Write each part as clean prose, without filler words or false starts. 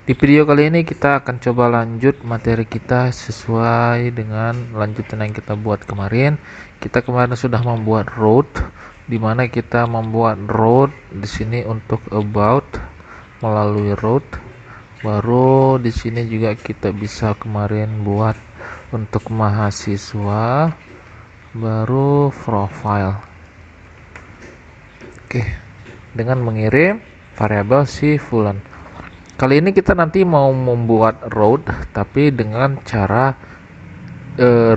Di video kali ini kita akan coba lanjut materi kita sesuai dengan lanjutan yang kita buat kemarin. Kita kemarin sudah membuat road, di mana kita membuat road di sini untuk about melalui road. Baru di sini juga kita bisa kemarin buat untuk mahasiswa, baru profile. Oke, dengan mengirim variabel si fulan. Kali ini kita nanti mau membuat road tapi dengan cara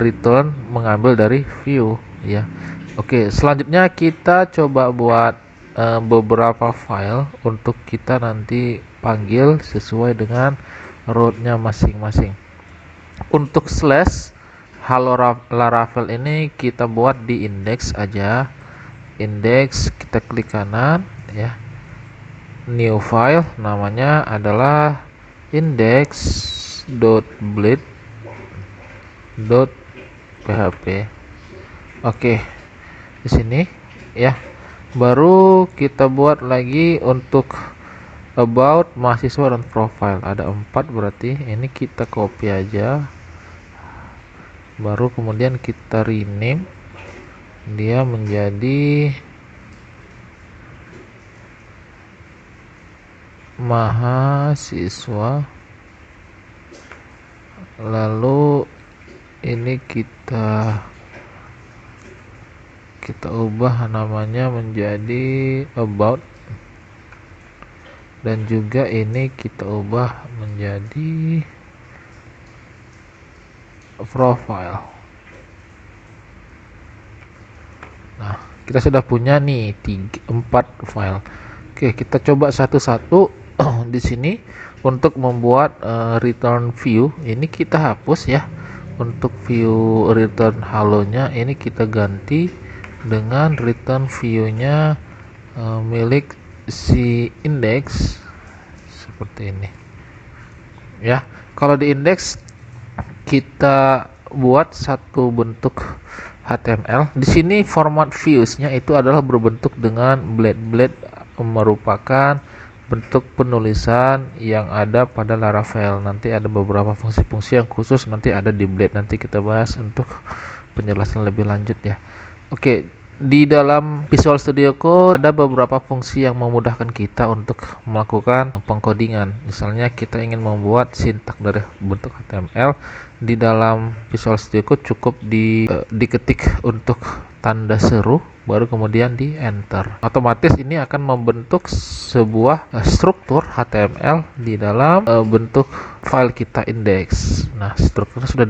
return mengambil dari view ya. Oke, selanjutnya kita coba buat beberapa file untuk kita nanti panggil sesuai dengan roadnya masing-masing. Untuk slash halo Laravel ini kita buat di index aja. Index, kita klik kanan ya, new file, namanya adalah index.blade.php. Oke, di sini ya. Baru kita buat lagi untuk about, mahasiswa, dan profile. Ada 4 berarti. Ini kita copy aja. Baru kemudian kita rename dia menjadi mahasiswa, lalu ini kita ubah namanya menjadi about, dan juga ini kita ubah menjadi profile. Nah, kita sudah punya nih 4 file. Oke, kita coba satu-satu. Di sini untuk membuat return view ini kita hapus ya. Untuk view return halonya ini kita ganti dengan return view-nya milik si index seperti ini. Ya, kalau di index kita buat satu bentuk HTML. Di sini format views-nya itu adalah berbentuk dengan blade merupakan bentuk penulisan yang ada pada Laravel. Nanti ada beberapa fungsi-fungsi yang khusus nanti ada di blade. Nanti kita bahas untuk penjelasan lebih lanjut ya. Oke, di dalam Visual Studio Code ada beberapa fungsi yang memudahkan kita untuk melakukan pengkodingan. Misalnya kita ingin membuat sintak dari bentuk HTML, di dalam Visual Studio Code cukup diketik untuk tanda seru, baru kemudian di enter. Otomatis ini akan membentuk sebuah struktur HTML di dalam bentuk file kita index. Nah, strukturnya sudah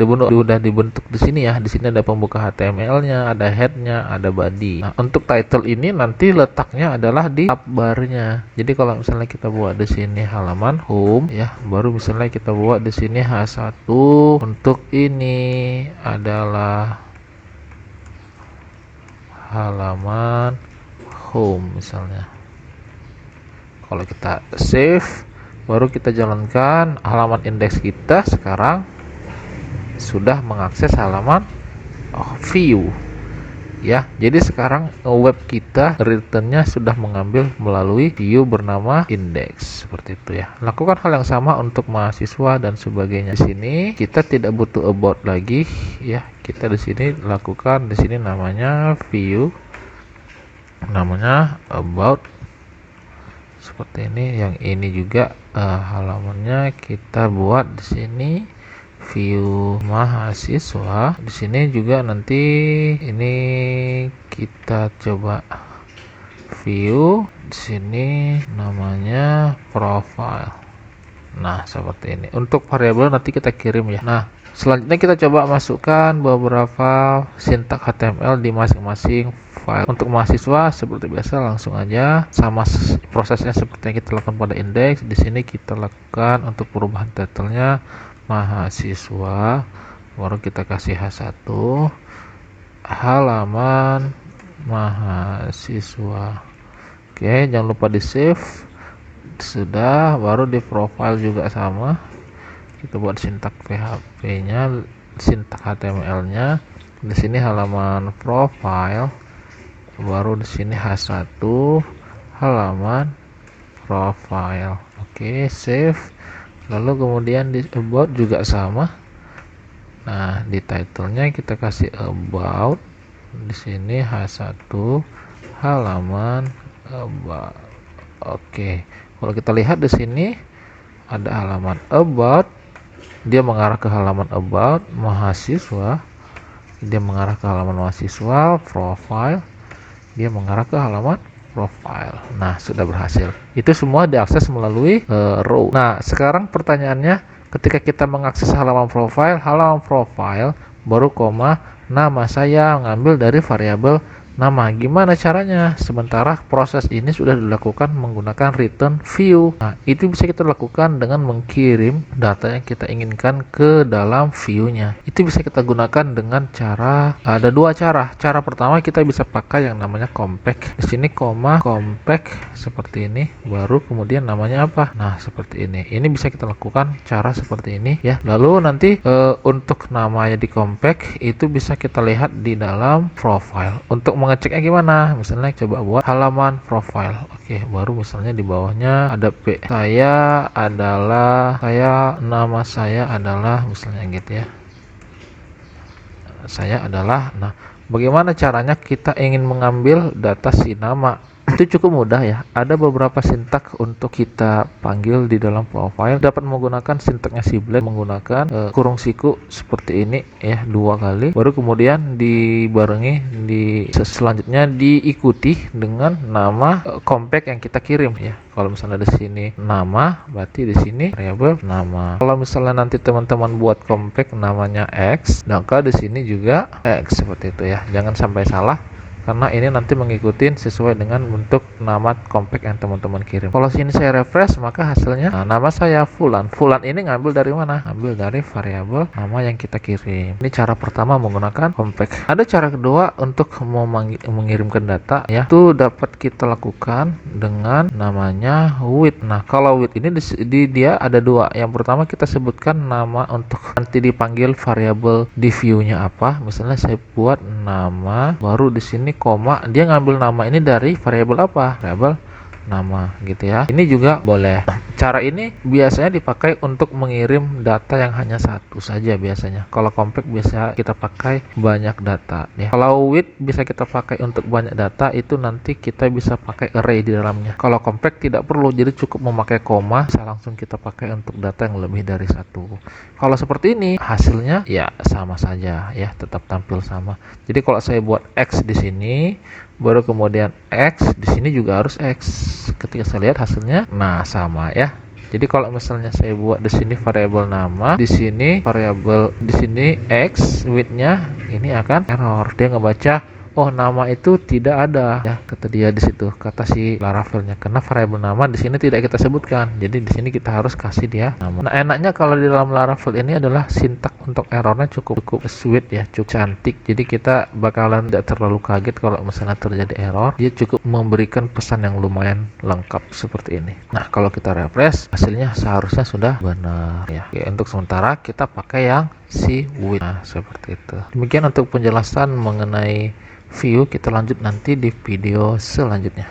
dibentuk di sini ya. Di sini ada pembuka HTML-nya, ada head-nya, ada body. Nah, untuk title ini nanti letaknya adalah di tab bar-nya. Jadi kalau misalnya kita buat di sini halaman home ya, baru misalnya kita buat di sini H1, untuk ini adalah halaman home misalnya. Kalau kita save, baru kita jalankan, halaman indeks kita sekarang sudah mengakses halaman view ya. Jadi sekarang web kita returnnya sudah mengambil melalui view bernama index, seperti itu ya. Lakukan hal yang sama untuk mahasiswa dan sebagainya. Di sini kita tidak butuh about lagi ya. Kita di sini lakukan, di sini namanya view, namanya about, seperti ini. Yang ini juga halamannya kita buat di sini view mahasiswa. Di sini juga nanti ini kita coba view, di sini namanya profile. Nah, seperti ini. Untuk variabel nanti kita kirim ya. Nah, selanjutnya kita coba masukkan beberapa sintak HTML di masing-masing file. Untuk mahasiswa seperti biasa langsung aja, sama prosesnya seperti yang kita lakukan pada index. Di sini kita lakukan untuk perubahan title-nya mahasiswa, baru kita kasih H1, halaman mahasiswa. Oke, jangan lupa di save. Sudah, baru di profile juga sama, kita buat sintak PHP-nya, sintak HTML-nya. Di sini halaman profile, baru di sini H1 halaman profile. Oke, save. Lalu kemudian di about juga sama. Nah, di title-nya kita kasih about. Di sini H1 halaman about. Oke. Kalau kita lihat di sini ada halaman about, dia mengarah ke halaman about mahasiswa, dia mengarah ke halaman mahasiswa, profile, dia mengarah ke halaman profile. Nah, sudah berhasil. Itu semua diakses melalui row. Nah, sekarang pertanyaannya, ketika kita mengakses halaman profile baru koma nama saya ngambil dari variabel nama. Gimana caranya? Sementara proses ini sudah dilakukan menggunakan return view. Nah, itu bisa kita lakukan dengan mengkirim data yang kita inginkan ke dalam view-nya. Itu bisa kita gunakan dengan cara, ada dua cara. Cara pertama kita bisa pakai yang namanya compact. Di sini koma compact seperti ini, baru kemudian namanya apa? Nah, seperti ini. Ini bisa kita lakukan cara seperti ini ya. Lalu nanti untuk namanya di compact itu bisa kita lihat di dalam profile. Untuk mengeceknya gimana? Misalnya coba buat halaman profile. Oke, baru misalnya di bawahnya ada P. Nama saya adalah misalnya gitu ya. Nah, bagaimana caranya kita ingin mengambil data si nama? Itu cukup mudah ya. Ada beberapa sintak untuk kita panggil di dalam profile. Dapat menggunakan sintaknya si Blade, menggunakan kurung siku seperti ini ya, 2 kali. Baru kemudian dibarengi selanjutnya diikuti dengan nama compact yang kita kirim ya. Kalau misalnya di sini nama, berarti di sini variabel nama. Kalau misalnya nanti teman-teman buat compact namanya X, maka di sini juga X seperti itu ya. Jangan sampai salah, karena ini nanti mengikuti sesuai dengan bentuk nama compact yang teman-teman kirim. Kalau sini saya refresh, maka hasilnya nama saya Fulan. Fulan ini ngambil dari mana? Ngambil dari variabel nama yang kita kirim. Ini cara pertama menggunakan compact. Ada cara kedua untuk mengirimkan data ya. Itu dapat kita lakukan dengan namanya with. Nah, kalau with ini dia ada dua. Yang pertama kita sebutkan nama untuk nanti dipanggil variabel di view-nya apa. Misalnya saya buat nama, baru di sini koma, dia ngambil nama ini dari variabel apa? Variabel nama gitu ya. Ini juga boleh. Cara ini biasanya dipakai untuk mengirim data yang hanya satu saja biasanya. Kalau compact bisa kita pakai banyak data ya. Kalau with bisa kita pakai untuk banyak data, itu nanti kita bisa pakai array di dalamnya. Kalau compact tidak perlu, jadi cukup memakai koma, bisa langsung kita pakai untuk data yang lebih dari satu. Kalau seperti ini hasilnya ya sama saja ya, tetap tampil sama. Jadi kalau saya buat X di sini, baru kemudian X di sini juga harus X. Ketika saya lihat hasilnya, nah sama ya. Jadi kalau misalnya saya buat di sini variabel nama, di sini variabel, di sini X width-nya, ini akan error. Dia ngebaca, oh nama itu tidak ada ya, kata dia di situ, kata si Laravelnya, karena variabel nama di sini tidak kita sebutkan. Jadi di sini kita harus kasih dia nama. Nah, enaknya kalau di dalam Laravel ini adalah sintak untuk errornya cukup sweet ya, cukup cantik. Jadi kita bakalan tidak terlalu kaget kalau misalnya terjadi error. Dia cukup memberikan pesan yang lumayan lengkap seperti ini. Nah, kalau kita refresh, hasilnya seharusnya sudah benar ya. Oke, untuk sementara kita pakai yang si with. Nah, seperti itu. Demikian untuk penjelasan mengenai view. Kita lanjut nanti di video selanjutnya.